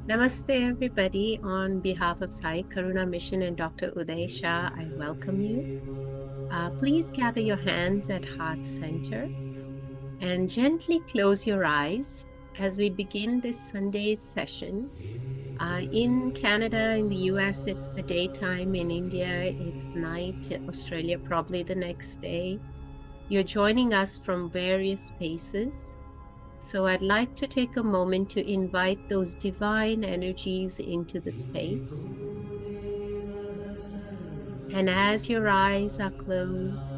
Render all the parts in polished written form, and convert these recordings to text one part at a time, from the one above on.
Namaste, everybody. On behalf of Sai Karuna Mission and Dr. Uday Shah, I welcome you. Please gather your hands at heart center and gently close your eyes as we begin this Sunday's session. In Canada, in the US, it's the daytime. In India, it's night. Australia, probably the next day. You're joining us from various spaces. So I'd like to take a moment to invite those divine energies into the space. And as your eyes are closed,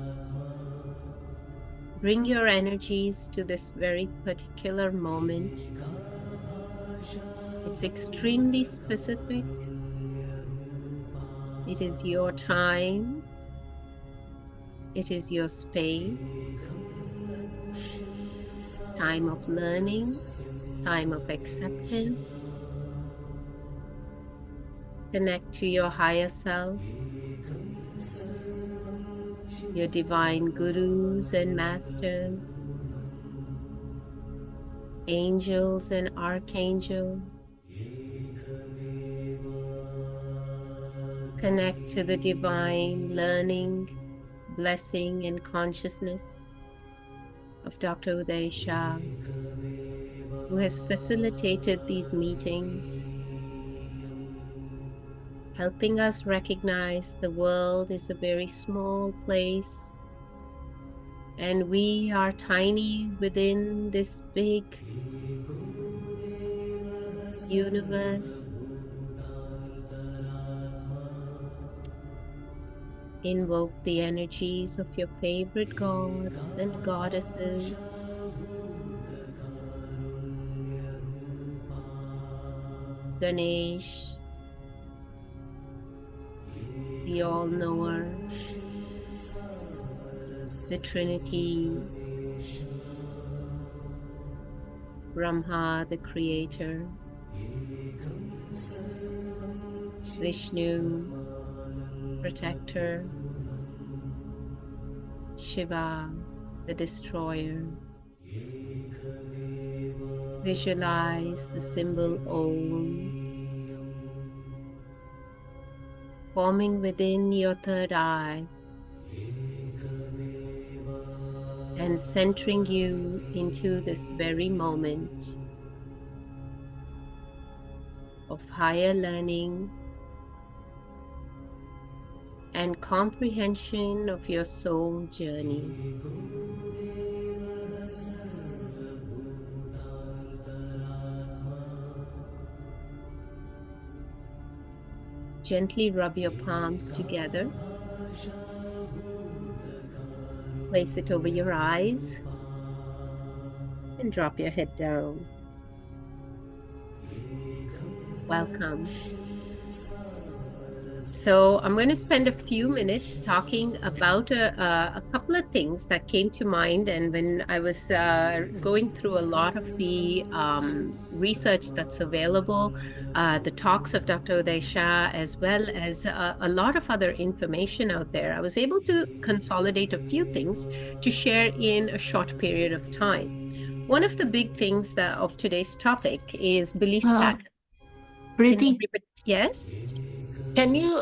bring your energies to this very particular moment. It's extremely specific. It is your time. It is your space. Time of learning, time of acceptance. Connect to your higher self, your divine gurus and masters, angels and archangels. Connect to the divine learning, blessing, and consciousness of Dr. Uday Shah, who has facilitated these meetings, helping us recognize the world is a very small place and we are tiny within this big universe. Invoke the energies of your favorite gods and goddesses. Ganesh, the all-knower, the Trinities, Brahma, the creator, Vishnu, protector, Shiva, the destroyer. Visualize the symbol Om forming within your third eye and centering you into this very moment of higher learning and comprehension of your soul journey. Gently rub your palms together. Place it over your eyes and drop your head down. Welcome. So I'm going to spend a few minutes talking about a couple of things that came to mind. And when I was going through a lot of the research that's available, the talks of Dr. Uday Shah, as well as a lot of other information out there, I was able to consolidate a few things to share in a short period of time. One of the big things of today's topic is belief pattern. Preeti, yes? can you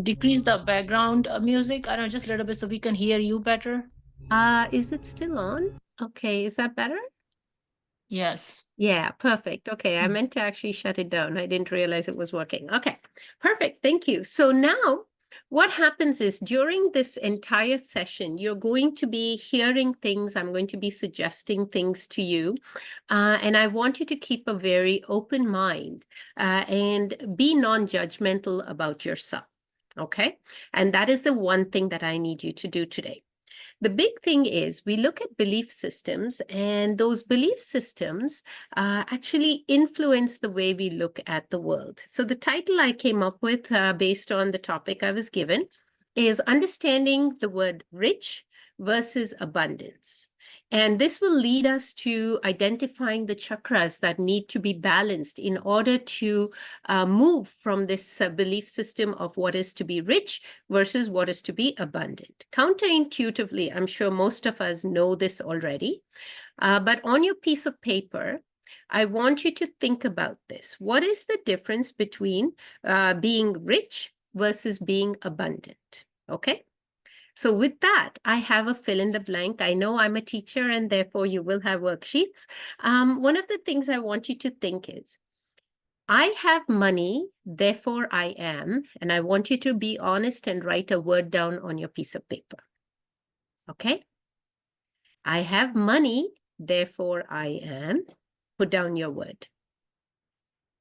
decrease the background music? I don't know, just a little bit so we can hear you better. Is it still on? Okay, is that better? Yes. Yeah, perfect. Okay, I meant to actually shut it down. I didn't realize it was working. Okay, perfect. Thank you. So now what happens is during this entire session, you're going to be hearing things. I'm going to be suggesting things to you. And I want you to keep a very open mind and be non-judgmental about yourself. Okay, and that is the one thing that I need you to do today. The big thing is we look at belief systems, and those belief systems actually influence the way we look at the world. So the title I came up with based on the topic I was given is Understanding the Word Rich versus Abundance. And this will lead us to identifying the chakras that need to be balanced in order to move from this belief system of what is to be rich versus what is to be abundant. Counterintuitively, I'm sure most of us know this already. But on your piece of paper, I want you to think about this. What is the difference between being rich versus being abundant? Okay. So with that, I have a fill in the blank. I know I'm a teacher and therefore you will have worksheets. One of the things I want you to think is, I have money, therefore I am, and I want you to be honest and write a word down on your piece of paper. Okay? I have money, therefore I am. Put down your word.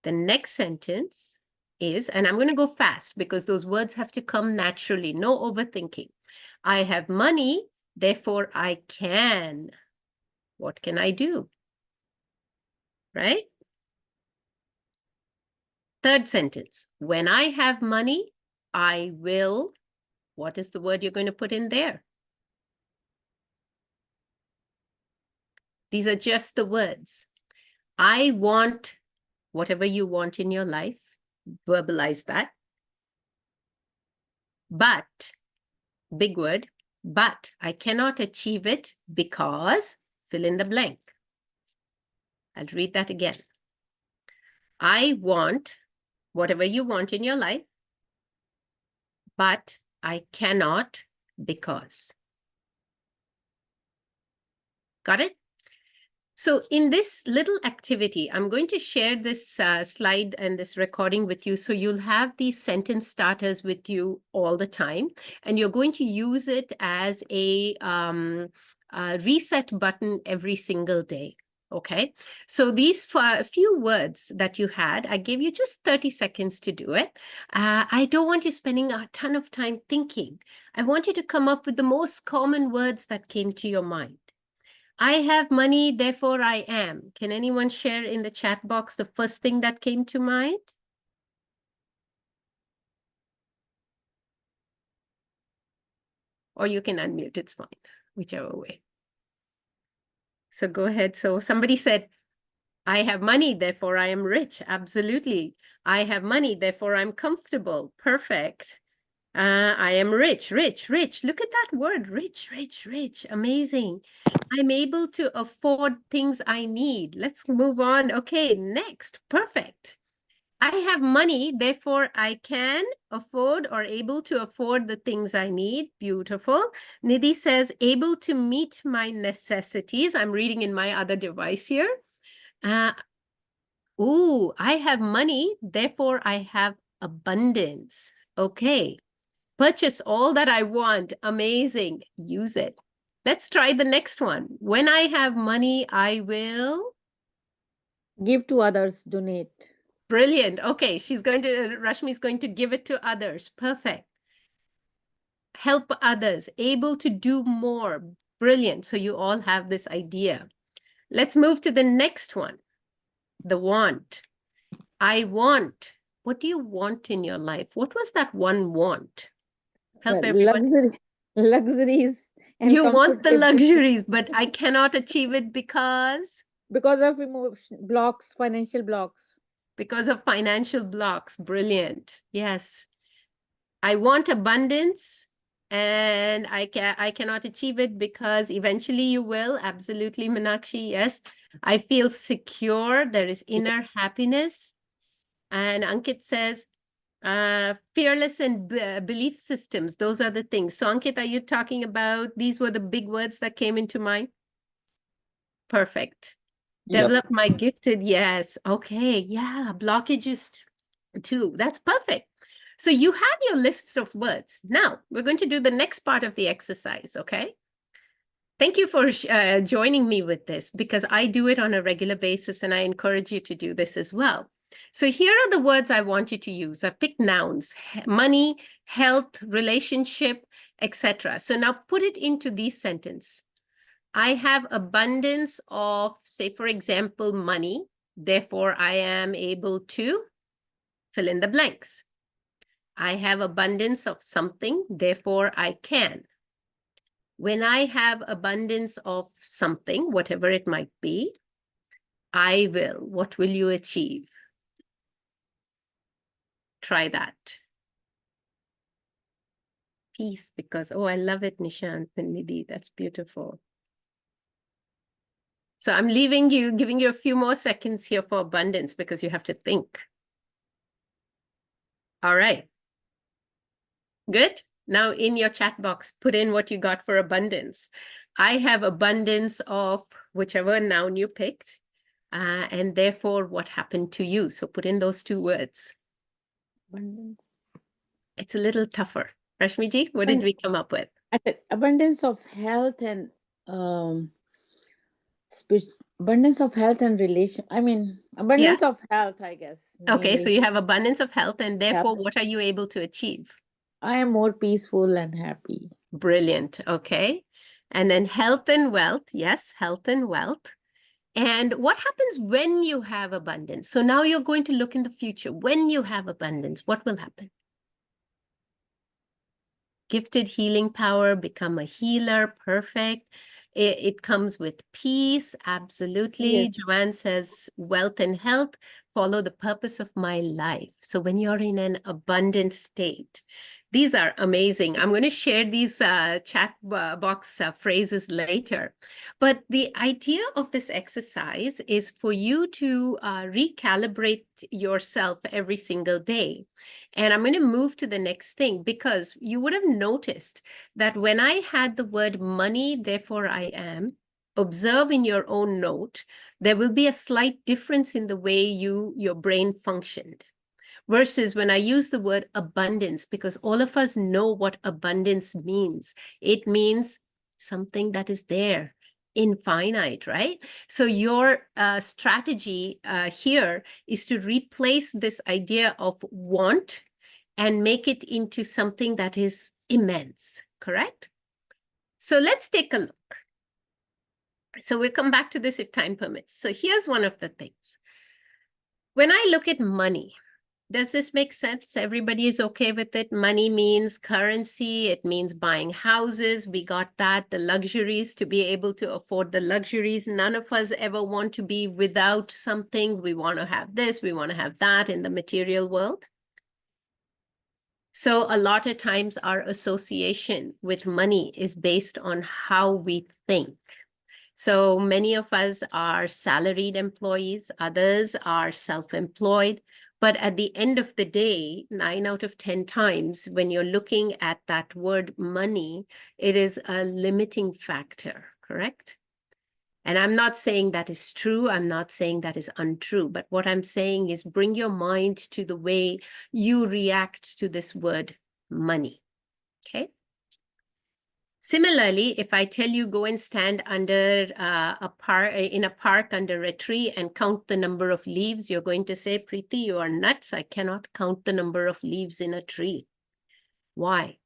The next sentence is, and I'm going to go fast because those words have to come naturally, no overthinking. I have money, therefore I can. What can I do? Right? Third sentence, when I have money, I will. What is the word you're going to put in there? These are just the words. I want whatever you want in your life. Verbalize that. But, big word, but I cannot achieve it because, fill in the blank. I'll read that again. I want whatever you want in your life, but I cannot because. Got it? So in this little activity, I'm going to share this slide and this recording with you. So you'll have these sentence starters with you all the time, and you're going to use it as a reset button every single day. Okay, so these few words that you had, I gave you just 30 seconds to do it. I don't want you spending a ton of time thinking. I want you to come up with the most common words that came to your mind. I have money, therefore I am. Can anyone share in the chat box the first thing that came to mind? Or you can unmute, it's fine, whichever way. So go ahead. So somebody said, I have money, therefore I am rich. Absolutely. I have money, therefore I'm comfortable. Perfect. I am rich, rich, rich. Look at that word, rich, rich, rich. Amazing. I'm able to afford things I need. Let's move on. Okay, next. Perfect. I have money, therefore I can afford or able to afford the things I need. Beautiful. Nidhi says, able to meet my necessities. I'm reading in my other device here. Ooh, I have money, therefore I have abundance. Okay. Purchase all that I want. Amazing. Use it. Let's try the next one. When I have money, I will give to others, donate. Brilliant. Okay, Rashmi's going to give it to others. Perfect. Help others, able to do more. Brilliant. So you all have this idea. Let's move to the next one. The want. I want. What do you want in your life? What was that one want? Help everyone. Luxuries and You want the comfortable luxuries, but I cannot achieve it because of blocks, financial blocks. Because of financial blocks. Brilliant. Yes. I want abundance and I cannot achieve it because eventually you will. Absolutely, Meenakshi. Yes. I feel secure. There is inner happiness. And Ankit says, fearless and belief systems. Those are the things. So Ankit, are you talking about, these were the big words that came into mind? Perfect. Yep. Develop my gifted. Yes. Okay. Yeah. Blockages too. That's perfect. So you have your lists of words. Now we're going to do the next part of the exercise. Okay. Thank you for joining me with this because I do it on a regular basis and I encourage you to do this as well. So here are the words I want you to use. I've picked nouns: money, health, relationship, etc. So now put it into these sentences. I have abundance of, say, for example, money. Therefore, I am able to fill in the blanks. I have abundance of something. Therefore, I can. When I have abundance of something, whatever it might be, I will. What will you achieve? Try that. Peace, because, oh, I love it, Nishant and Nidhi. That's beautiful. So I'm giving you a few more seconds here for abundance because you have to think. All right. Good. Now in your chat box, put in what you got for abundance. I have abundance of whichever noun you picked, and therefore what happened to you. So put in those two words. Abundance. It's a little tougher. Rashmiji, what did we come up with? I said abundance of health and abundance of health and relation. I mean, abundance of health, I guess. Okay, so Mainly you have abundance of health, and therefore health. what are you able to achieve? I am more peaceful and happy. Brilliant. Okay. And then health and wealth. Yes, health and wealth. And what happens when you have abundance? So now you're going to look in the future. When you have abundance, what will happen? Gifted healing power, become a healer, perfect. It comes with peace, absolutely. Yes. Joanne says, wealth and health follow the purpose of my life. So when you're in an abundant state, these are amazing. I'm going to share these chat box phrases later. But the idea of this exercise is for you to recalibrate yourself every single day. And I'm going to move to the next thing because you would have noticed that when I had the word money, therefore I am, observe in your own note, there will be a slight difference in the way your brain functioned. Versus when I use the word abundance, because all of us know what abundance means. It means something that is there, infinite, right? So your strategy here is to replace this idea of want and make it into something that is immense, correct? So let's take a look. So we'll come back to this if time permits. So here's one of the things. When I look at money, does this make sense? Everybody is okay with it. Money means currency. It means buying houses. We got that, the luxuries, to be able to afford the luxuries. None of us ever want to be without something. We want to have this, we want to have that in the material world. So a lot of times our association with money is based on how we think. So many of us are salaried employees, others are self-employed. But at the end of the day, 9 out of 10 times, when you're looking at that word money, it is a limiting factor, correct? And I'm not saying that is true. I'm not saying that is untrue. But what I'm saying is bring your mind to the way you react to this word money, okay? Similarly, if I tell you go and stand under in a park under a tree and count the number of leaves, you're going to say, Preeti, you are nuts. I cannot count the number of leaves in a tree. Why?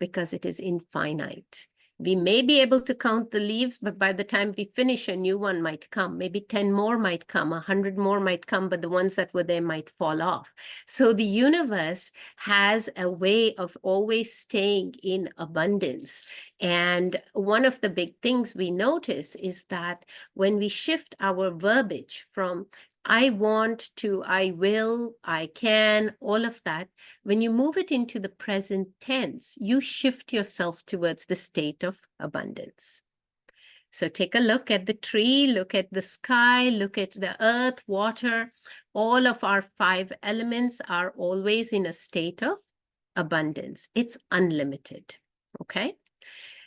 Because it is infinite. We may be able to count the leaves, but by the time we finish, a new one might come. Maybe 10 more might come, 100 more might come, but the ones that were there might fall off. So the universe has a way of always staying in abundance. And one of the big things we notice is that when we shift our verbiage from I want to, I will, I can, all of that, when you move it into the present tense, you shift yourself towards the state of abundance. So take a look at the tree, look at the sky, look at the earth, water. All of our 5 elements are always in a state of abundance. It's unlimited, okay?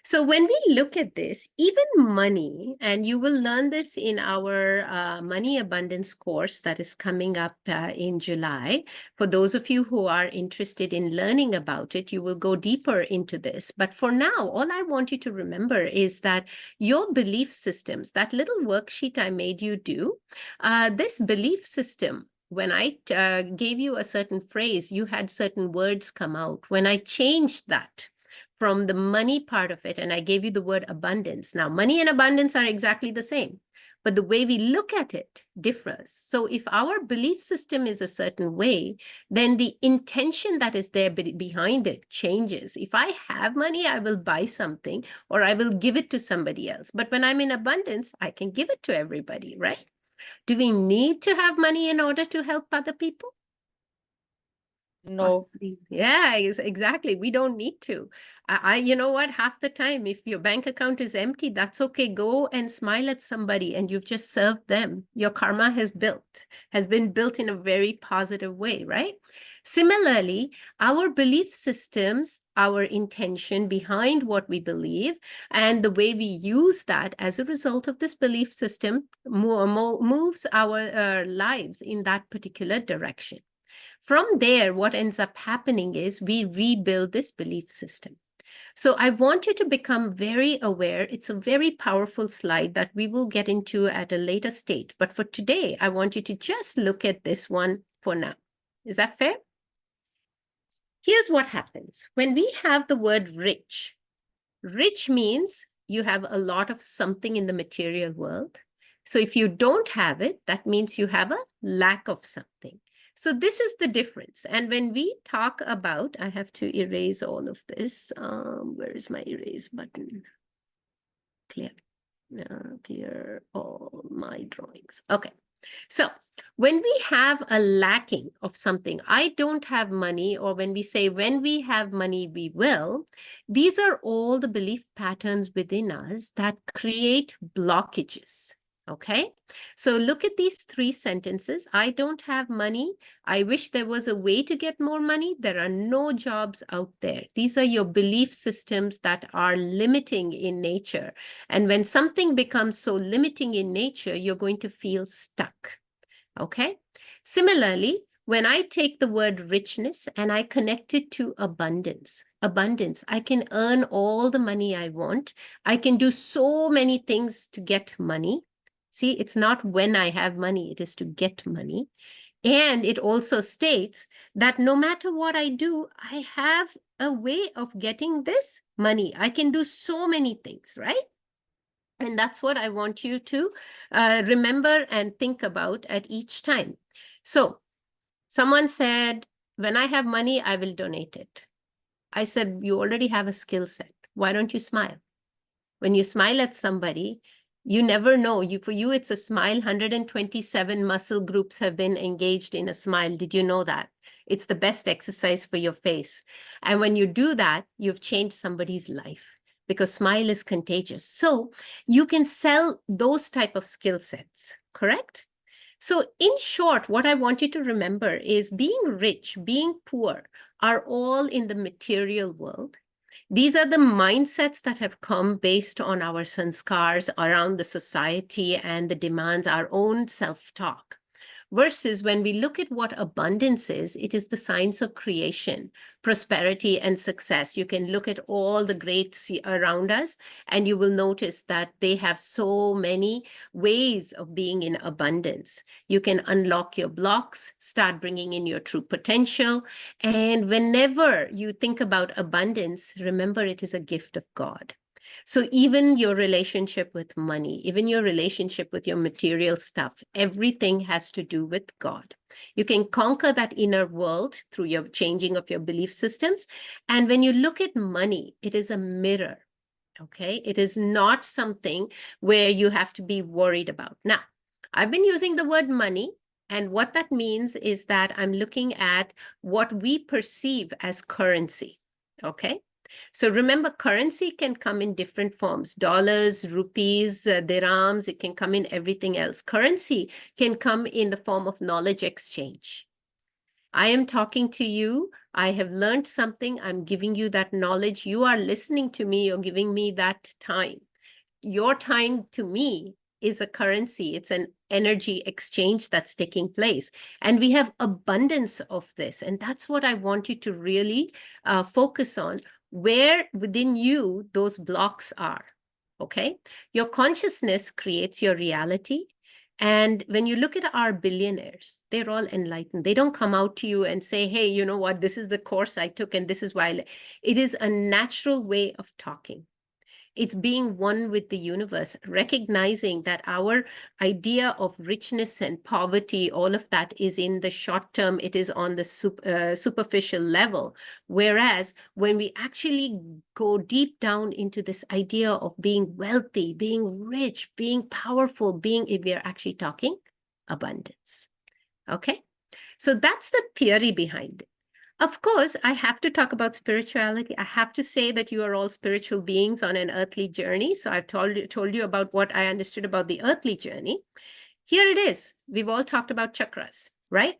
So when we look at this, even money, and you will learn this in our money abundance course that is coming up in July. For those of you who are interested in learning about it, you will go deeper into this. But for now, all I want you to remember is that your belief systems, that little worksheet I made you do, this belief system, when I gave you a certain phrase, you had certain words come out. When I changed that from the money part of it, and I gave you the word abundance. Now, money and abundance are exactly the same, but the way we look at it differs. So if our belief system is a certain way, then the intention that is there behind it changes. If I have money, I will buy something or I will give it to somebody else. But when I'm in abundance, I can give it to everybody, right? Do we need to have money in order to help other people? No. Possibly. Yeah, exactly. We don't need to. You know what? Half the time, if your bank account is empty, that's okay. Go and smile at somebody and you've just served them. Your karma has been built in a very positive way, right? Similarly, our belief systems, our intention behind what we believe, and the way we use that as a result of this belief system moves our lives in that particular direction. From there, what ends up happening is we rebuild this belief system. So I want you to become very aware. It's a very powerful slide that we will get into at a later stage. But for today, I want you to just look at this one for now. Is that fair? Here's what happens. When we have the word rich, rich means you have a lot of something in the material world. So if you don't have it, that means you have a lack of something. So this is the difference. And when we talk about, I have to erase all of this. Where is my erase button? Clear. Clear all my drawings. Okay. So when we have a lacking of something, I don't have money, or when we say, when we have money, we will, these are all the belief patterns within us that create blockages. Okay, so look at these three sentences. I don't have money. I wish there was a way to get more money. There are no jobs out there. These are your belief systems that are limiting in nature. And when something becomes so limiting in nature, you're going to feel stuck. Okay. Similarly, when I take the word richness and I connect it to abundance, I can earn all the money I want. I can do so many things to get money. See, it's not when I have money, it is to get money. And it also states that no matter what I do, I have a way of getting this money. I can do so many things, right? And that's what I want you to remember and think about at each time. So someone said, when I have money, I will donate it. I said, you already have a skill set. Why don't you smile? When you smile at somebody, you never know. For you, it's a smile. 127 muscle groups have been engaged in a smile. Did you know that? It's the best exercise for your face. And when you do that, you've changed somebody's life, because smile is contagious. So you can sell those type of skill sets, correct? So in short, what I want you to remember is being rich, being poor are all in the material world. These are the mindsets that have come based on our sanskars around the society and the demands, our own self-talk. Versus when we look at what abundance is, it is the science of creation, prosperity, and success. You can look at all the greats around us, and you will notice that they have so many ways of being in abundance. You can unlock your blocks, start bringing in your true potential. And whenever you think about abundance, remember it is a gift of God. So even your relationship with money, even your relationship with your material stuff, everything has to do with God. You can conquer that inner world through your changing of your belief systems. And when you look at money, it is a mirror. Okay, it is not something where you have to be worried about. Now, I've been using the word money, and what that means is that I'm looking at what we perceive as currency. Okay. So remember, currency can come in different forms: dollars, rupees, dirhams. It can come in everything else. Currency can come in the form of knowledge exchange. I am talking to you. I have learned something. I'm giving you that knowledge. You are listening to me. You're giving me that time. Your time to me is a currency. It's an energy exchange that's taking place. And we have abundance of this. And that's what I want you to really focus on, where within you those blocks are. Okay? Your consciousness creates your reality. And when you look at our billionaires, they're all enlightened. They don't come out to you and say, hey, you know what, this is the course I took and this is why. It is a natural way of talking. It's being one with the universe, recognizing that our idea of richness and poverty, all of that is in the short term. It is on the superficial level. Whereas when we actually go deep down into this idea of being wealthy, being rich, being powerful, we're actually talking abundance. Okay? So that's the theory behind it. Of course, I have to talk about spirituality. I have to say that you are all spiritual beings on an earthly journey. So I've told you about what I understood about the earthly journey. Here it is. We've all talked about chakras, right?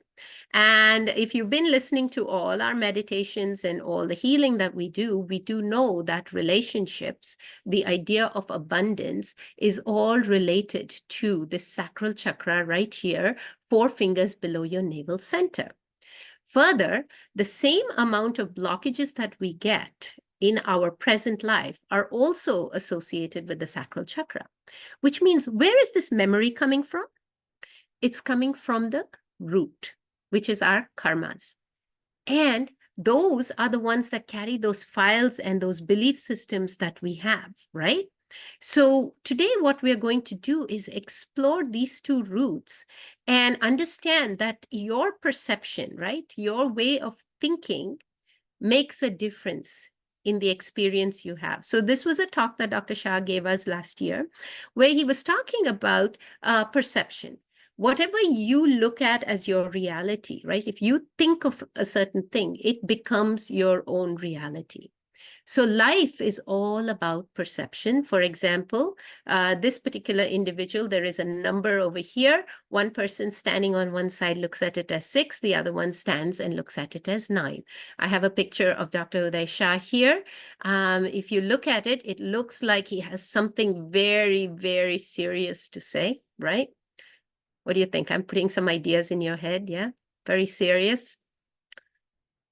And if you've been listening to all our meditations and all the healing that we do know that relationships, the idea of abundance is all related to the sacral chakra right here, 4 fingers below your navel center. Further, the same amount of blockages that we get in our present life are also associated with the sacral chakra, which means where is this memory coming from? It's coming from the root, which is our karmas. And those are the ones that carry those files and those belief systems that we have, right? So today what we're going to do is explore these 2 roots and understand that your perception, right, your way of thinking makes a difference in the experience you have. So this was a talk that Dr. Shah gave us last year, where he was talking about perception. Whatever you look at as your reality, right? If you think of a certain thing, it becomes your own reality. So life is all about perception. For example, this particular individual, there is a number over here. One person standing on one side looks at it as 6. The other one stands and looks at it as 9. I have a picture of Dr. Uday Shah here. If you look at it, it looks like he has something very, very serious to say, right? What do you think? I'm putting some ideas in your head, yeah? Very serious.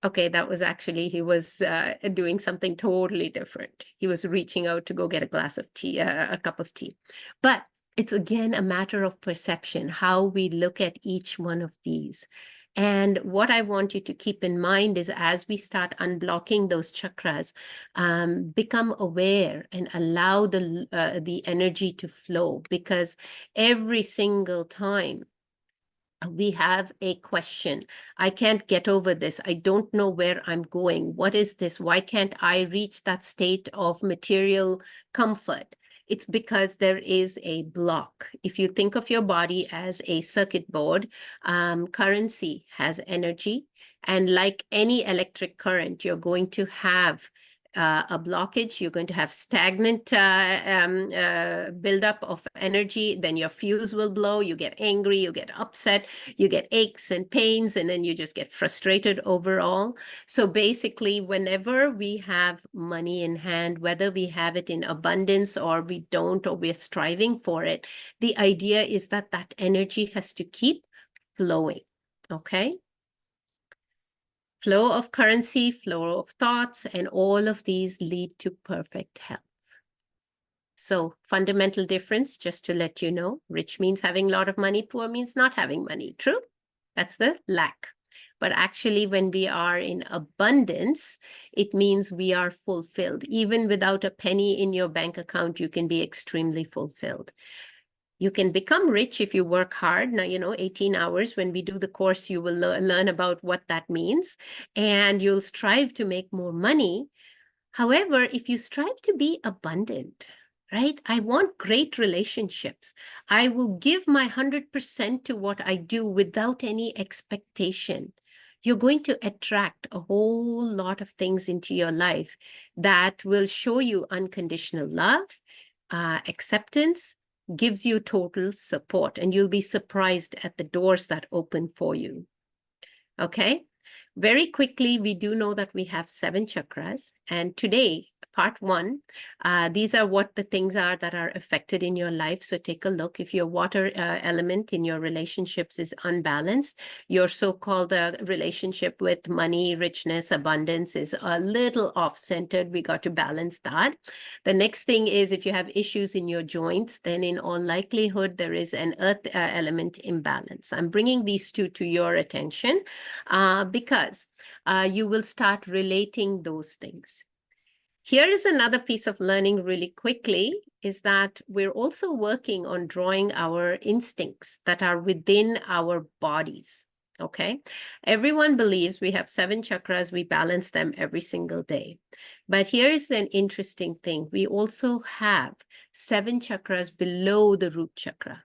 Okay, that was actually, he was doing something totally different. He was reaching out to go get a glass of tea, a cup of tea. But it's again a matter of perception, how we look at each one of these. And what I want you to keep in mind is as we start unblocking those chakras, become aware and allow the energy to flow, because every single time we have a question. I can't get over this. I don't know where I'm going. What is this? Why can't I reach that state of material comfort? It's because there is a block. If you think of your body as a circuit board, currency has energy. And like any electric current, you're going to have a blockage, you're going to have stagnant buildup of energy, then your fuse will blow, you get angry, you get upset, you get aches and pains, and then you just get frustrated overall. So basically, whenever we have money in hand, whether we have it in abundance or we don't, or we're striving for it, the idea is that that energy has to keep flowing, okay? Flow of currency, flow of thoughts, and all of these lead to perfect health. So fundamental difference, just to let you know, rich means having a lot of money, poor means not having money. True? That's the lack. But actually, when we are in abundance, it means we are fulfilled. Even without a penny in your bank account, you can be extremely fulfilled. You can become rich if you work hard. Now, 18 hours, when we do the course, you will learn about what that means, and you'll strive to make more money. However, if you strive to be abundant, right? I want great relationships. I will give my 100% to what I do without any expectation. You're going to attract a whole lot of things into your life that will show you unconditional love, acceptance, gives you total support, and you'll be surprised at the doors that open for you. Okay, very quickly, we do know that we have 7 chakras, and today, part 1, these are what the things are that are affected in your life. So take a look. If your water element in your relationships is unbalanced, your so-called relationship with money, richness, abundance is a little off-centered. We got to balance that. The next thing is if you have issues in your joints, then in all likelihood, there is an earth element imbalance. I'm bringing these 2 to your attention because you will start relating those things. Here is another piece of learning really quickly, is that we're also working on drawing our instincts that are within our bodies, okay? Everyone believes we have 7 chakras, we balance them every single day. But here is an interesting thing. We also have 7 chakras below the root chakra,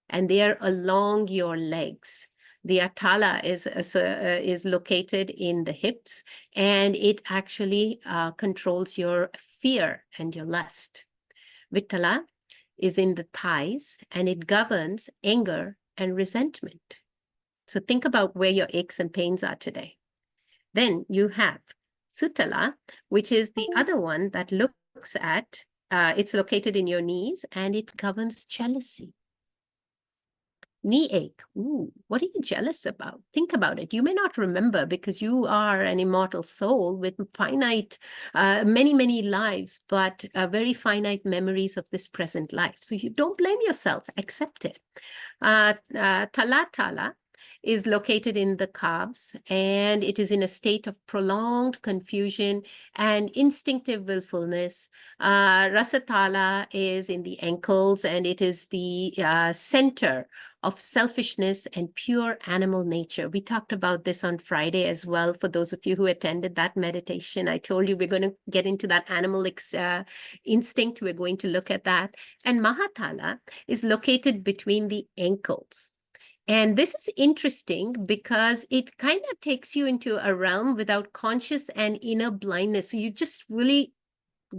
and they are along your legs. The Atala is located in the hips, and it actually controls your fear and your lust. Vittala is in the thighs, and it governs anger and resentment. So think about where your aches and pains are today. Then you have Sutala, which is the other one that looks at, it's located in your knees, and it governs jealousy. Knee ache. Ooh, what are you jealous about? Think about it. You may not remember because you are an immortal soul with finite, many, many lives, but very finite memories of this present life. So you don't blame yourself, accept it. Talatala is located in the calves, and it is in a state of prolonged confusion and instinctive willfulness. Rasatala is in the ankles, and it is the center of selfishness and pure animal nature. We talked about this on Friday as well. For those of you who attended that meditation, I told you we're going to get into that animal instinct. We're going to look at that. And Mahatala is located between the ankles. And this is interesting because it kind of takes you into a realm without conscious and inner blindness. So you just really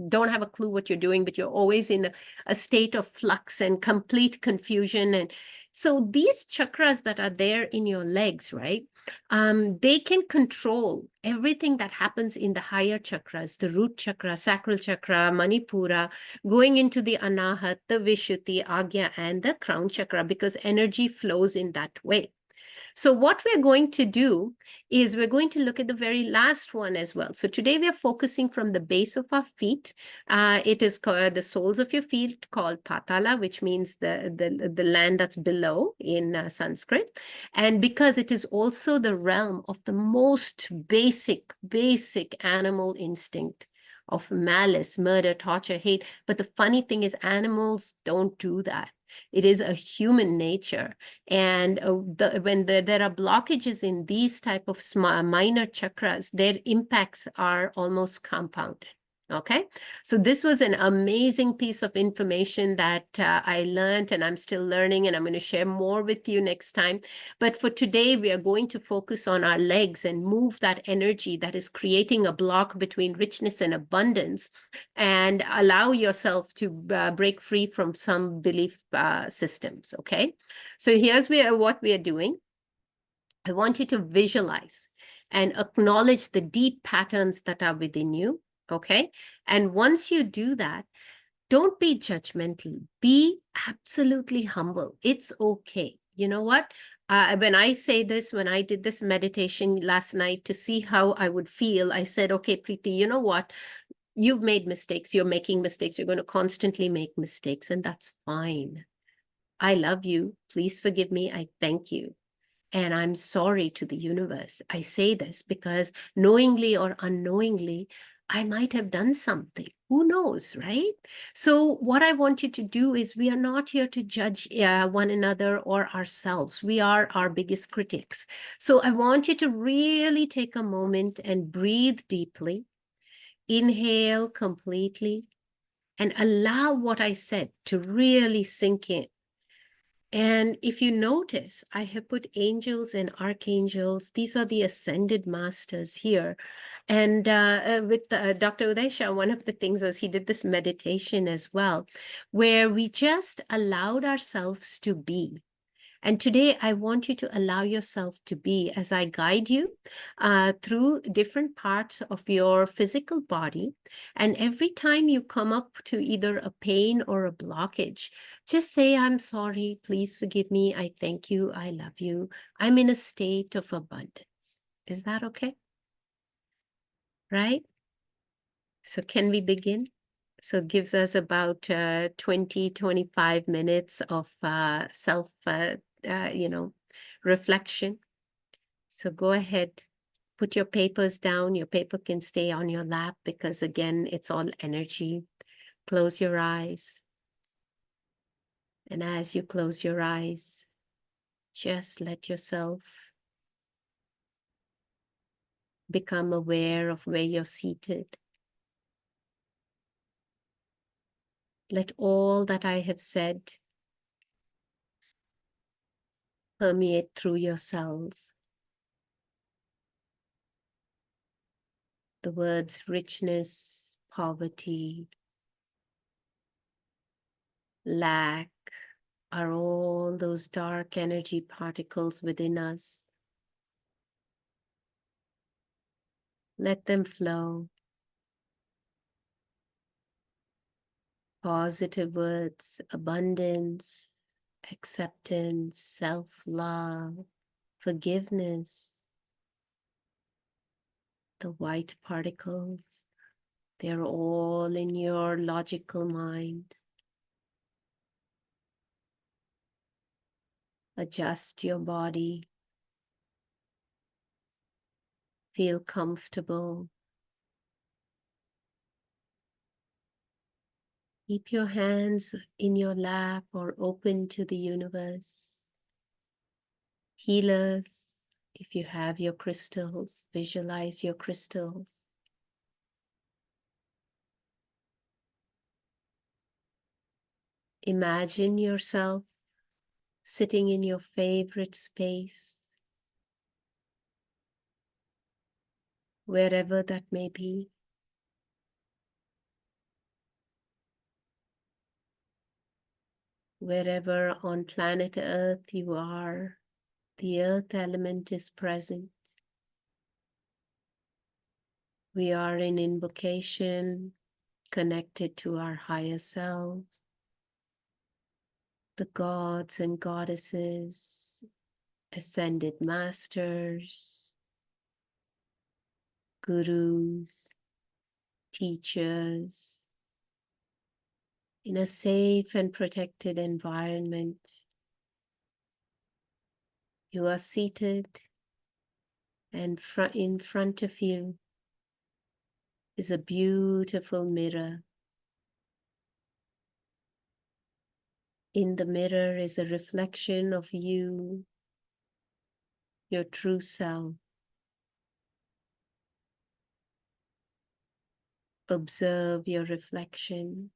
don't have a clue what you're doing, but you're always in a state of flux and complete confusion. And so these chakras that are there in your legs, right? They can control everything that happens in the higher chakras, the root chakra, sacral chakra, Manipura, going into the Anahat, the Vishuddhi, Agya, and the crown chakra, because energy flows in that way. So what we're going to do is we're going to look at the very last one as well. So today we are focusing from the base of our feet. It is called the soles of your feet, called Patala, which means the land that's below in Sanskrit. And because it is also the realm of the most basic animal instinct of malice, murder, torture, hate. But the funny thing is animals don't do that. It is a human nature. And when there are blockages in these type of minor chakras, their impacts are almost compounded. Okay, so this was an amazing piece of information that I learned, and I'm still learning, and I'm going to share more with you next time. But for today, we are going to focus on our legs and move that energy that is creating a block between richness and abundance, and allow yourself to break free from some belief systems. Okay, so here's what we are doing. I want you to visualize and acknowledge the deep patterns that are within you. Okay. And once you do that, don't be judgmental. Be absolutely humble. It's okay. You know what? When I say this, when I did this meditation last night to see how I would feel, I said, okay, Preeti, you know what? You've made mistakes. You're making mistakes. You're going to constantly make mistakes, and that's fine. I love you. Please forgive me. I thank you. And I'm sorry to the universe. I say this because knowingly or unknowingly, I might have done something. Who knows, right? So what I want you to do is we are not here to judge one another or ourselves. We are our biggest critics. So I want you to really take a moment and breathe deeply. Inhale completely and allow what I said to really sink in. And if you notice, I have put angels and archangels. These are the ascended masters here. And with Dr. Uday Shah, one of the things was he did this meditation as well, where we just allowed ourselves to be. And today, I want you to allow yourself to be as I guide you through different parts of your physical body. And every time you come up to either a pain or a blockage, just say, I'm sorry, please forgive me, I thank you, I love you. I'm in a state of abundance. Is that okay? Right? So can we begin? So it gives us about 20, 25 minutes of self reflection. So go ahead, put your papers down. Your paper can stay on your lap because, again, it's all energy. Close your eyes. And as you close your eyes, just let yourself become aware of where you're seated. Let all that I have said permeate through your cells. The words richness, poverty, lack are all those dark energy particles within us. Let them flow. Positive words, abundance, acceptance, self-love, forgiveness. The white particles, they're all in your logical mind. Adjust your body. Feel comfortable. Keep your hands in your lap or open to the universe. Healers, if you have your crystals, visualize your crystals. Imagine yourself sitting in your favorite space, wherever that may be. Wherever on planet Earth you are, the earth element is present. We are in invocation, connected to our higher selves, the gods and goddesses, ascended masters, gurus, teachers, in a safe and protected environment. You are seated, and in front of you is a beautiful mirror. In the mirror is a reflection of you, your true self. Observe your reflection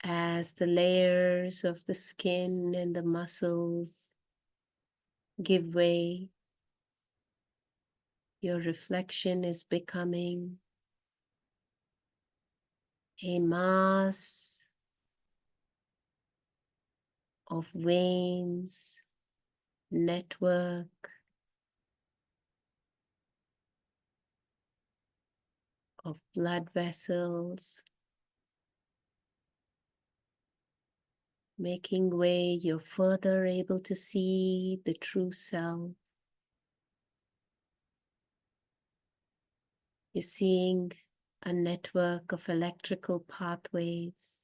as the layers of the skin and the muscles give way. Your reflection is becoming a mass of veins, network, of blood vessels, making way. You're further able to see the true self. You're seeing a network of electrical pathways.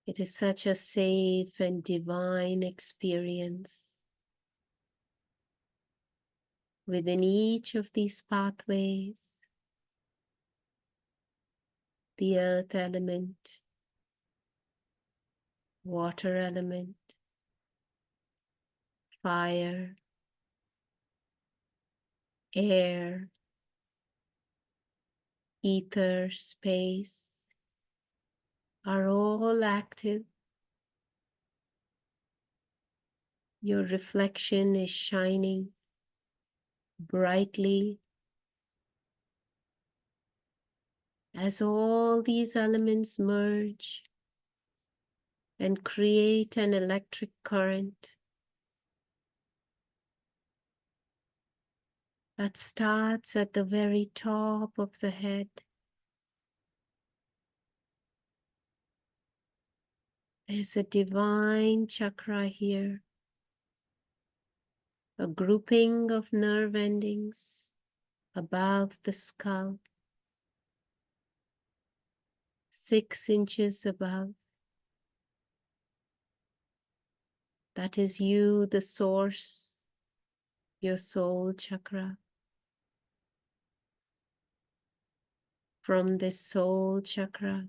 It is such a safe and divine experience. Within each of these pathways, the earth element, water element, fire, air, ether, space are all active. Your reflection is shining brightly as all these elements merge and create an electric current that starts at the very top of the head. There's a divine chakra here, a grouping of nerve endings above the skull, 6 inches above. That is you, the source, your soul chakra. From this soul chakra,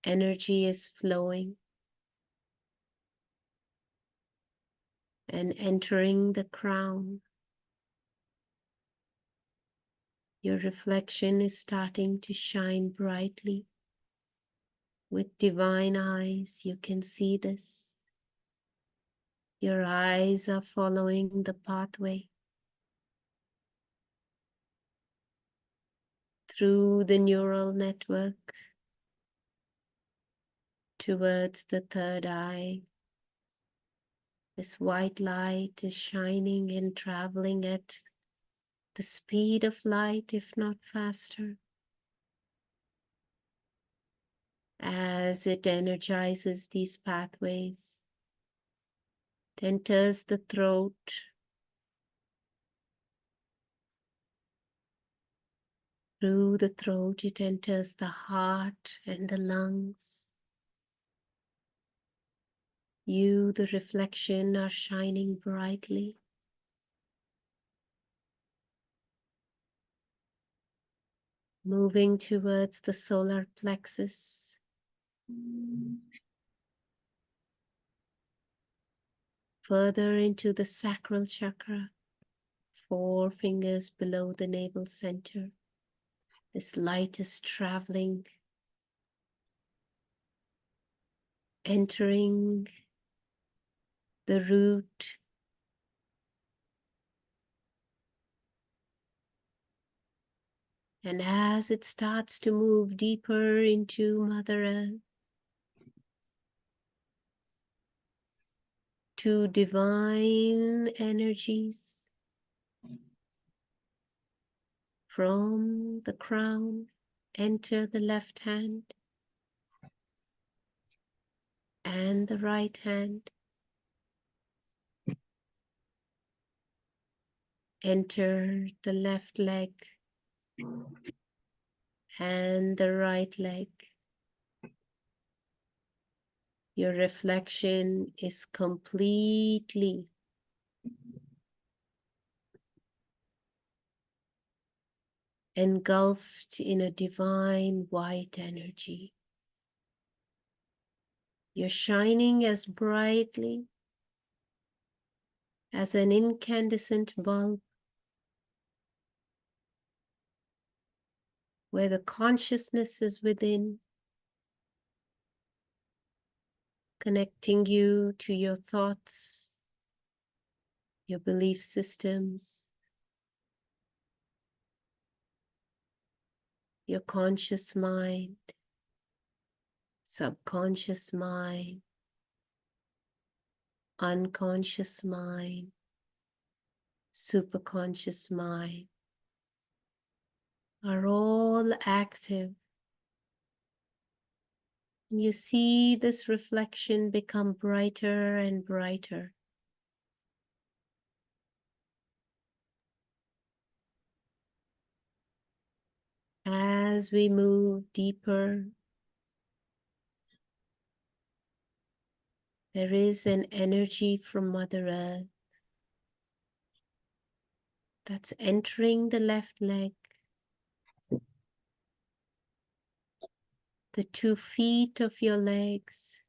energy is flowing and entering the crown. Your reflection is starting to shine brightly. With divine eyes, you can see this. Your eyes are following the pathway through the neural network towards the third eye. This white light is shining and traveling at the speed of light, if not faster, as it energizes these pathways. It enters the throat, through the throat it enters the heart and the lungs. You, the reflection, are shining brightly. Moving towards the solar plexus. Further into the sacral chakra, 4 fingers below the navel center. This light is traveling, entering the root, and as it starts to move deeper into Mother Earth, to divine energies from the crown, enter the left hand and the right hand. Enter the left leg and the right leg. Your reflection is completely engulfed in a divine white energy. You're shining as brightly as an incandescent bulb, where the consciousness is within, connecting you to your thoughts, your belief systems, your conscious mind, subconscious mind, unconscious mind, superconscious mind, are all active. You see this reflection become brighter and brighter. As we move deeper, there is an energy from Mother Earth that's entering the left leg, the 2 feet of your legs,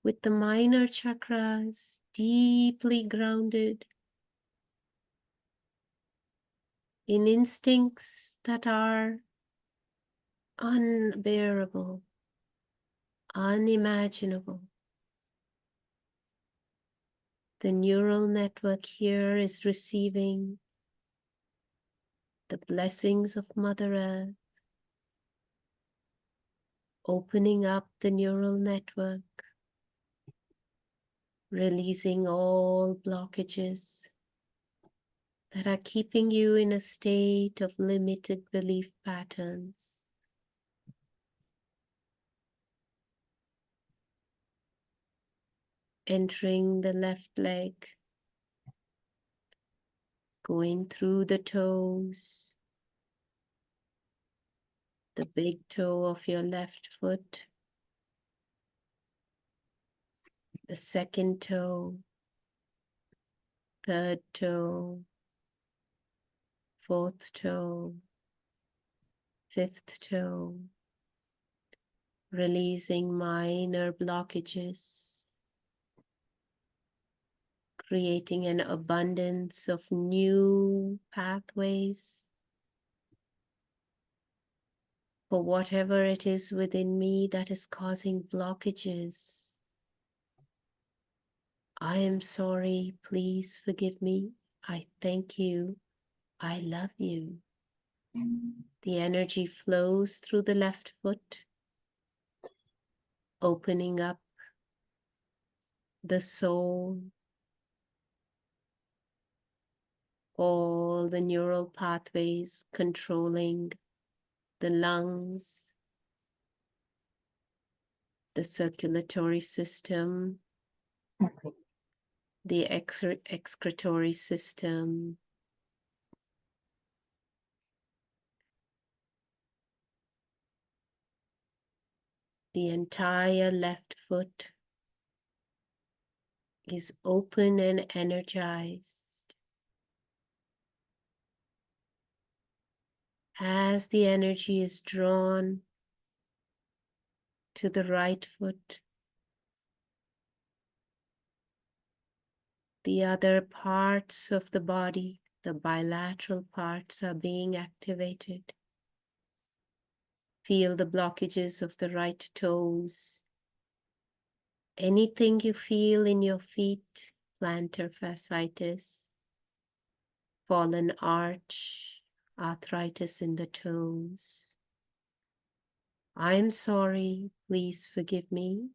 with the minor chakras deeply grounded in instincts that are unbearable, unimaginable. The neural network here is receiving the blessings of Mother Earth, opening up the neural network, releasing all blockages that are keeping you in a state of limited belief patterns. Entering the left leg, going through the toes, the big toe of your left foot, the second toe, third toe, fourth toe, fifth toe, releasing minor blockages, creating an abundance of new pathways, for whatever it is within me that is causing blockages. I am sorry, please forgive me. I thank you. I love you. The energy flows through the left foot, opening up the soul, all the neural pathways controlling the lungs, the circulatory system, the excretory system, the entire left foot is open and energized. As the energy is drawn to the right foot, the other parts of the body, the bilateral parts, are being activated. Feel the blockages of the right toes. Anything you feel in your feet, plantar fasciitis, fallen arch, arthritis in the toes. I'm sorry, please forgive me.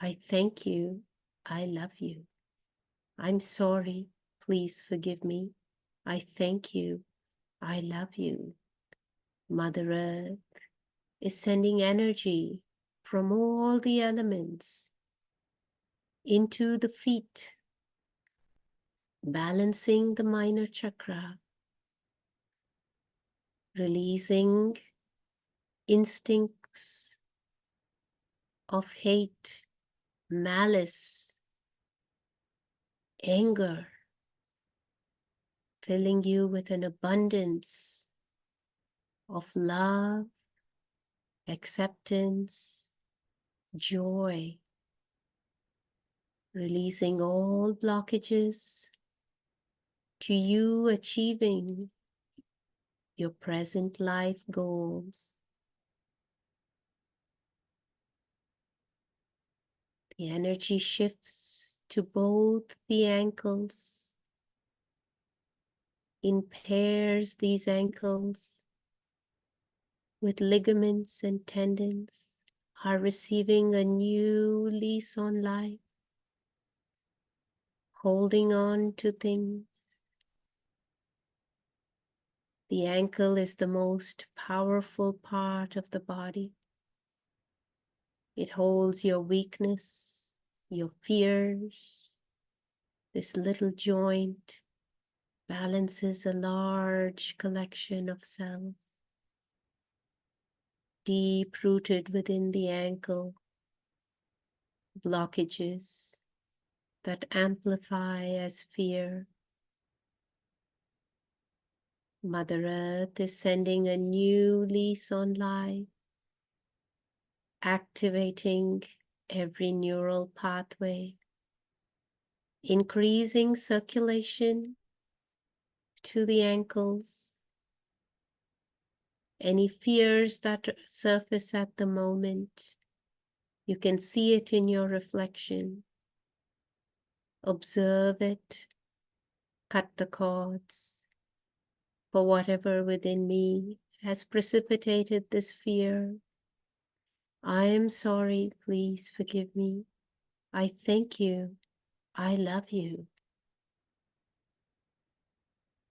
I thank you, I love you. I'm sorry, please forgive me. I thank you, I love you. Mother Earth is sending energy from all the elements into the feet, balancing the minor chakra, releasing instincts of hate, malice, anger, filling you with an abundance of love, acceptance, joy, releasing all blockages to you achieving your present life goals. The energy shifts to both the ankles. In pairs, these ankles with ligaments and tendons are receiving a new lease on life, holding on to things. The ankle is the most powerful part of the body. It holds your weakness, your fears. This little joint balances a large collection of cells, deep-rooted within the ankle, blockages that amplify as fear. Mother Earth is sending a new lease on life, activating every neural pathway, increasing circulation to the ankles. Any fears that surface at the moment, you can see it in your reflection. Observe it, cut the cords. For whatever within me has precipitated this fear, I am sorry, please forgive me. I thank you, I love you.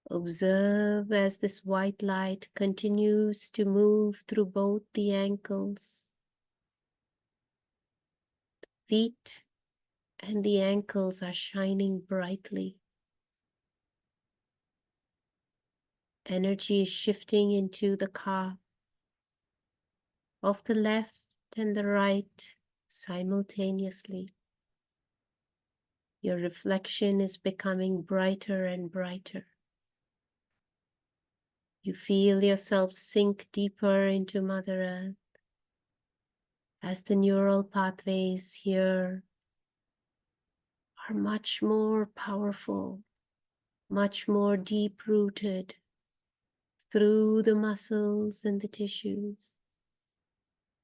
Observe as this white light continues to move through both the ankles, feet, and the ankles are shining brightly. Energy is shifting into the calf of the left and the right simultaneously. Your reflection is becoming brighter and brighter. You feel yourself sink deeper into Mother Earth as the neural pathways here are much more powerful, much more deep-rooted, through the muscles and the tissues,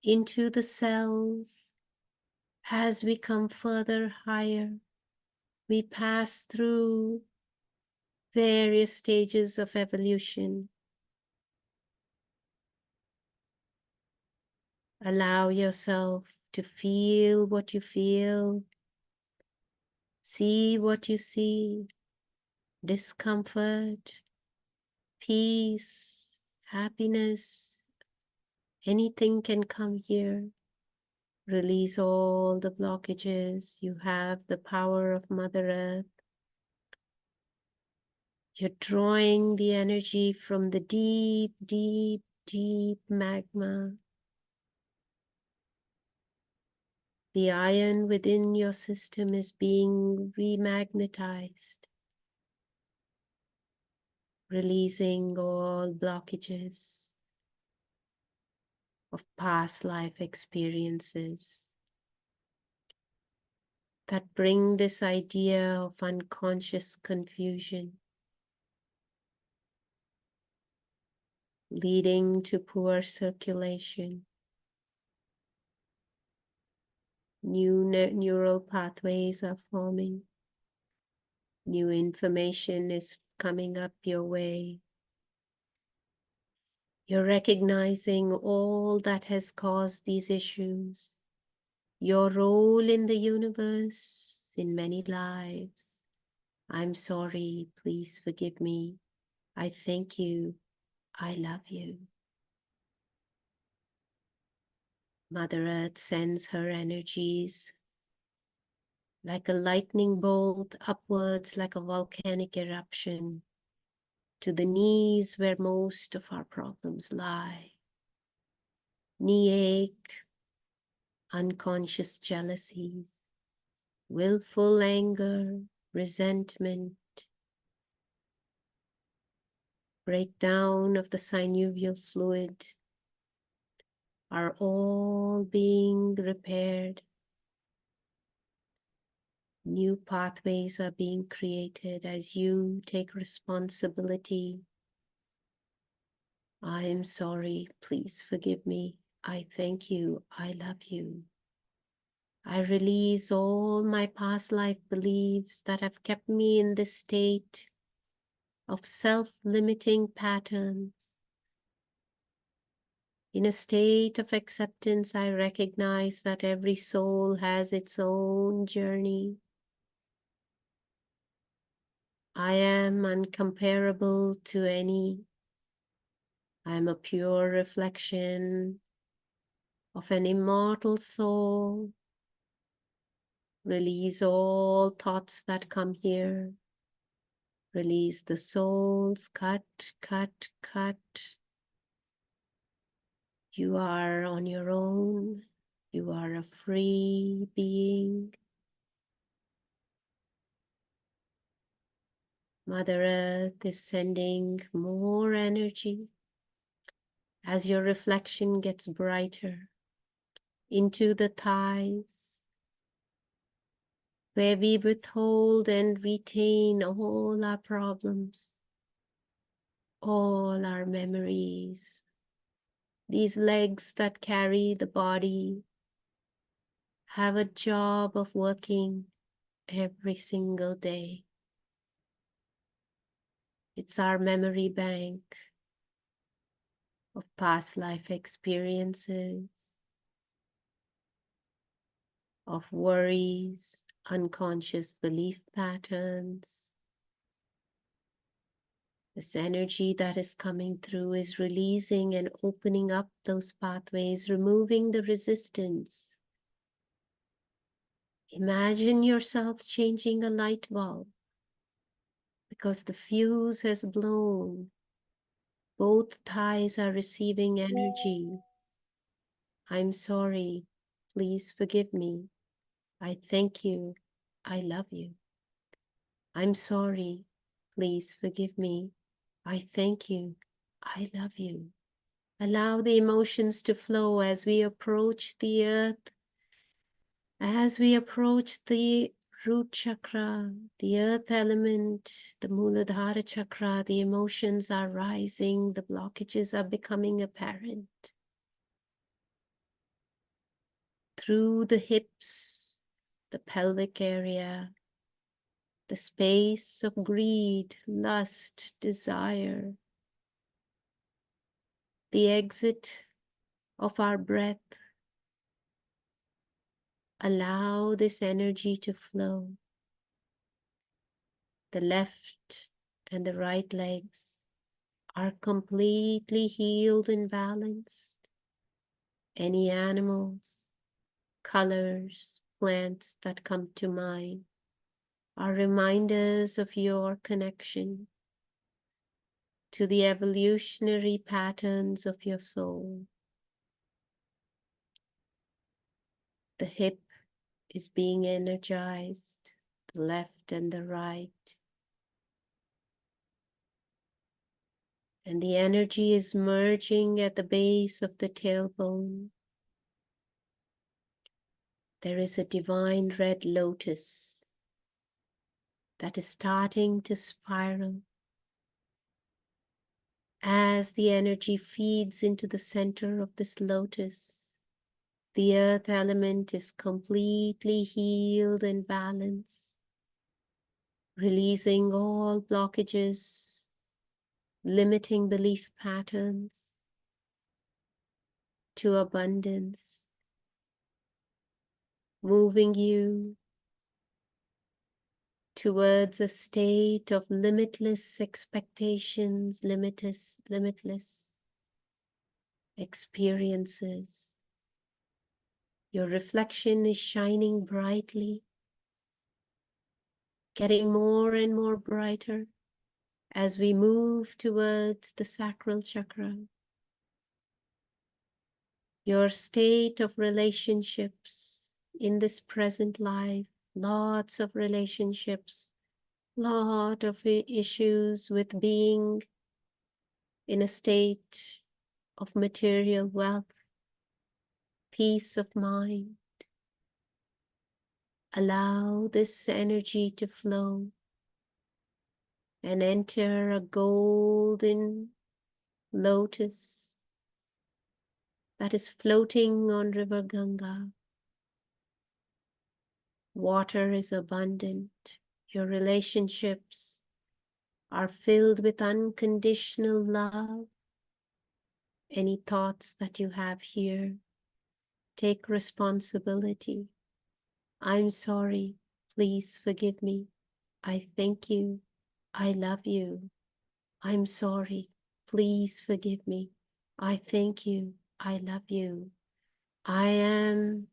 into the cells. As we come further higher, we pass through various stages of evolution. Allow yourself to feel what you feel, see what you see, discomfort, peace, happiness. Anything can come here. Release all the blockages. You have the power of Mother Earth. You're drawing the energy from the deep, deep, deep magma. The iron within your system is being remagnetized, releasing all blockages of past life experiences that bring this idea of unconscious confusion, leading to poor circulation. New neural pathways are forming. New information is coming up your way. You're recognizing all that has caused these issues, your role in the universe, in many lives. I'm sorry, please forgive me. I thank you. I love you. Mother Earth sends her energies like a lightning bolt upwards, like a volcanic eruption, to the knees where most of our problems lie. Knee ache, unconscious jealousies, willful anger, resentment, breakdown of the synovial fluid are all being repaired. New pathways are being created as you take responsibility. I am sorry, please forgive me. I thank you, I love you. I release all my past life beliefs that have kept me in this state of self-limiting patterns. In a state of acceptance, I recognize that every soul has its own journey. I am uncomparable to any. I am a pure reflection of an immortal soul. Release all thoughts that come here. Release the souls. Cut, cut, cut. You are on your own. You are a free being. Mother Earth is sending more energy as your reflection gets brighter into the thighs, where we withhold and retain all our problems, all our memories. These legs that carry the body have a job of working every single day. It's our memory bank of past life experiences, of worries, unconscious belief patterns. This energy that is coming through is releasing and opening up those pathways, removing the resistance. Imagine yourself changing a light bulb because the fuse has blown. Both thighs are receiving energy. I'm sorry. Please forgive me. I thank you. I love you. I'm sorry. Please forgive me. I thank you. I love you. Allow the emotions to flow as we approach the earth, as we approach the root chakra, the earth element, the Muladhara chakra, the emotions are rising, the blockages are becoming apparent. Through the hips, the pelvic area, the space of greed, lust, desire, the exit of our breath. Allow this energy to flow. The left and the right legs are completely healed and balanced. Any animals, colors, plants that come to mind are reminders of your connection to the evolutionary patterns of your soul. The hip is being energized, the left and the right. And the energy is merging at the base of the tailbone. There is a divine red lotus that is starting to spiral as the energy feeds into the center of this lotus. The earth element is completely healed and balanced, releasing all blockages, limiting belief patterns to abundance, moving you towards a state of limitless expectations, limitless experiences. Your reflection is shining brightly, getting more and more brighter as we move towards the sacral chakra. Your state of relationships in this present life, lots of relationships, lot of issues with being in a state of material wealth, peace of mind. Allow this energy to flow and enter a golden lotus that is floating on River Ganga. Water is abundant. Your relationships are filled with unconditional love. Any thoughts that you have here, take responsibility. I'm sorry. Please forgive me. I thank you. I love you. I'm sorry. Please forgive me. I thank you. I love you. I am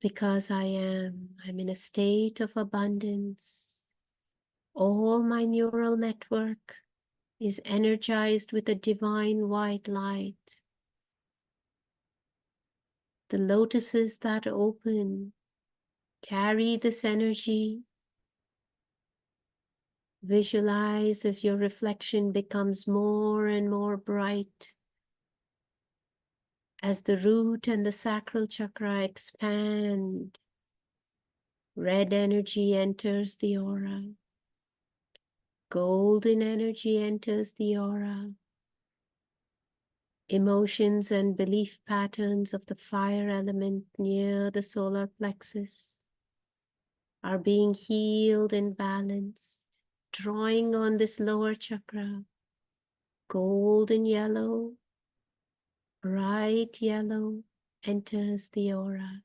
because I am. I'm in a state of abundance. All my neural network is energized with a divine white light. The lotuses that open carry this energy. Visualize as your reflection becomes more and more bright. As the root and the sacral chakra expand, red energy enters the aura. Golden energy enters the aura. Emotions and belief patterns of the fire element near the solar plexus are being healed and balanced, drawing on this lower chakra. Golden yellow, bright yellow enters the aura,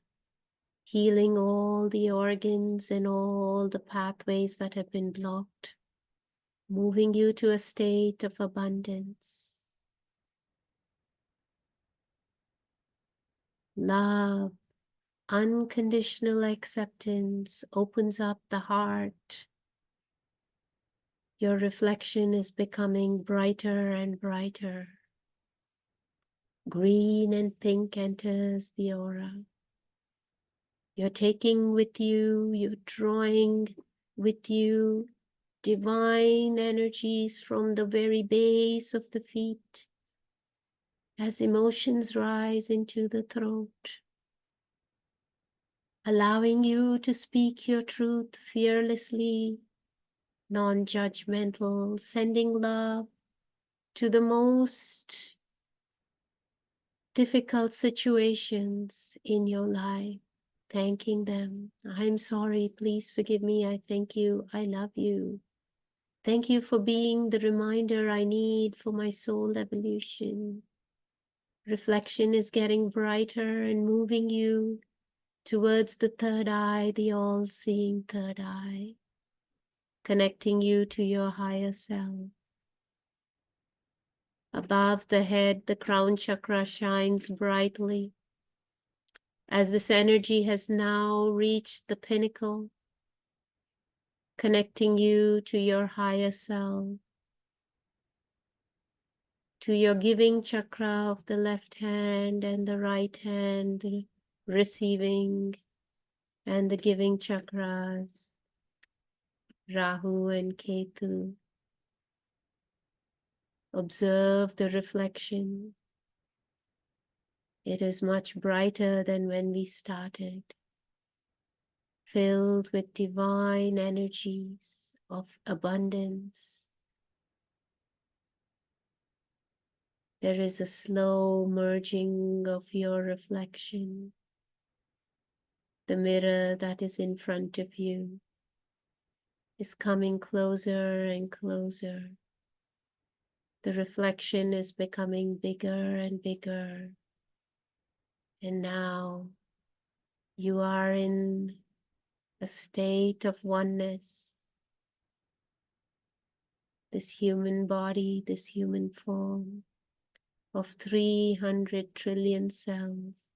healing all the organs and all the pathways that have been blocked, moving you to a state of abundance. Love, unconditional acceptance opens up the heart. Your reflection is becoming brighter and brighter. Green and pink enters the aura. You're taking with you, you're drawing with you divine energies from the very base of the feet as emotions rise into the throat. allowing you to speak your truth fearlessly, non-judgmental, sending love to the most difficult situations in your life, thanking them. I'm sorry, please forgive me. I thank you. I love you. Thank you for being the reminder I need for my soul evolution. Reflection is getting brighter and moving you towards the third eye, the all-seeing third eye, connecting you to your higher self. Above the head, the crown chakra shines brightly. As this energy has now reached the pinnacle, connecting you to your higher self, to your giving chakra of the left hand and the right hand, the receiving and the giving chakras, Rahu and Ketu. Observe the reflection. It is much brighter than when we started, filled with divine energies of abundance. There is a slow merging of your reflection, the mirror that is in front of you is coming closer and closer. The reflection is becoming bigger and bigger. And now you are in a state of oneness. This human body, this human form of 300 trillion cells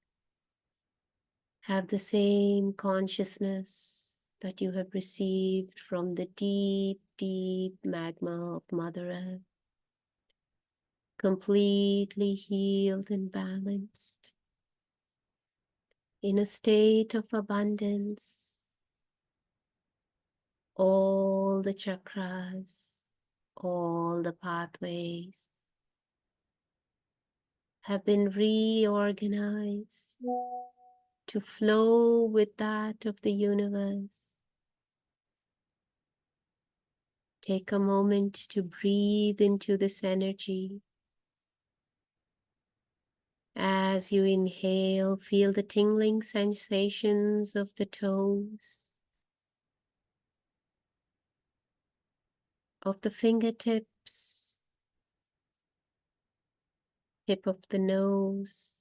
have the same consciousness that you have received from the deep, deep magma of Mother Earth, completely healed and balanced, in a state of abundance. All the chakras, all the pathways have been reorganized to flow with that of the universe. Take a moment to breathe into this energy. As you inhale, feel the tingling sensations of the toes, of the fingertips, tip of the nose,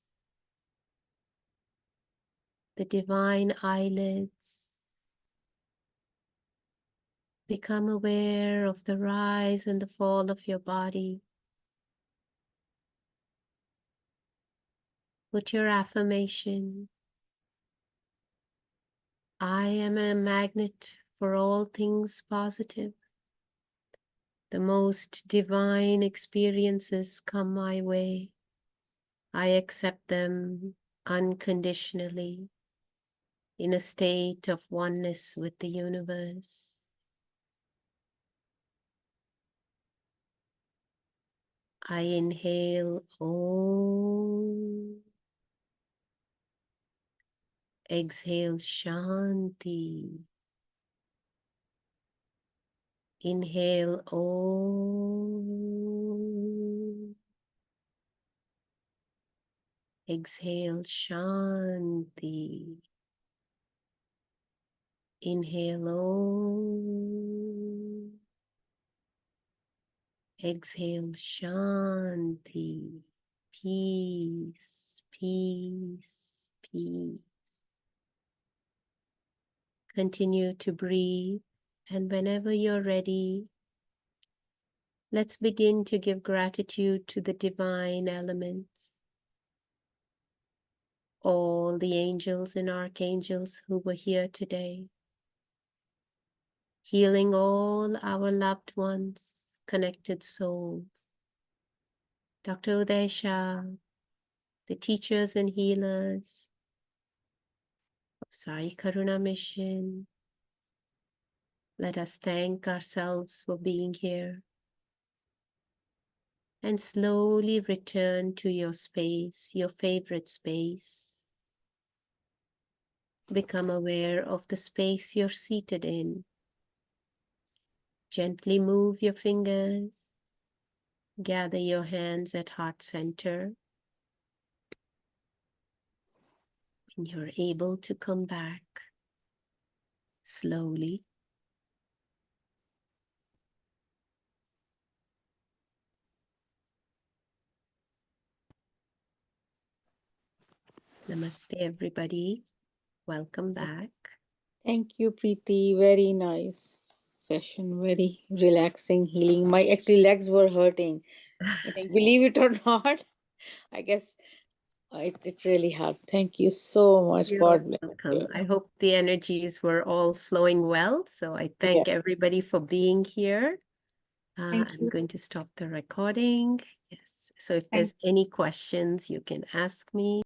the divine eyelids. Become aware of the rise and the fall of your body. Put your affirmation. I am a magnet for all things positive. The most divine experiences come my way. I accept them unconditionally, in a state of oneness with the universe. I inhale Om. Exhale Shanti. Inhale Om. Exhale Shanti. Inhale Om. Exhale Shanti. Peace, peace, peace. Continue to breathe, and whenever you're ready, let's begin to give gratitude to the divine elements, all the angels and archangels who were here today, healing all our loved ones, connected souls. Dr. Uday Shah, the teachers and healers of Sai Karuna Mission. Let us thank ourselves for being here and slowly return to your space, your favorite space. Become aware of the space you're seated in. Gently move your fingers. Gather your hands at heart center. And you're able to come back slowly. Namaste, everybody. Welcome back. Thank you, Preeti. Very nice session. Very relaxing, healing. My actually legs were hurting. Believe it or not, I guess it really helped. Thank you so much. You're God bless welcome. you. I hope the energies were all flowing well. So I thank everybody for being here. Thank I'm you. going to stop the recording. Yes. So if there's any questions, you can ask me.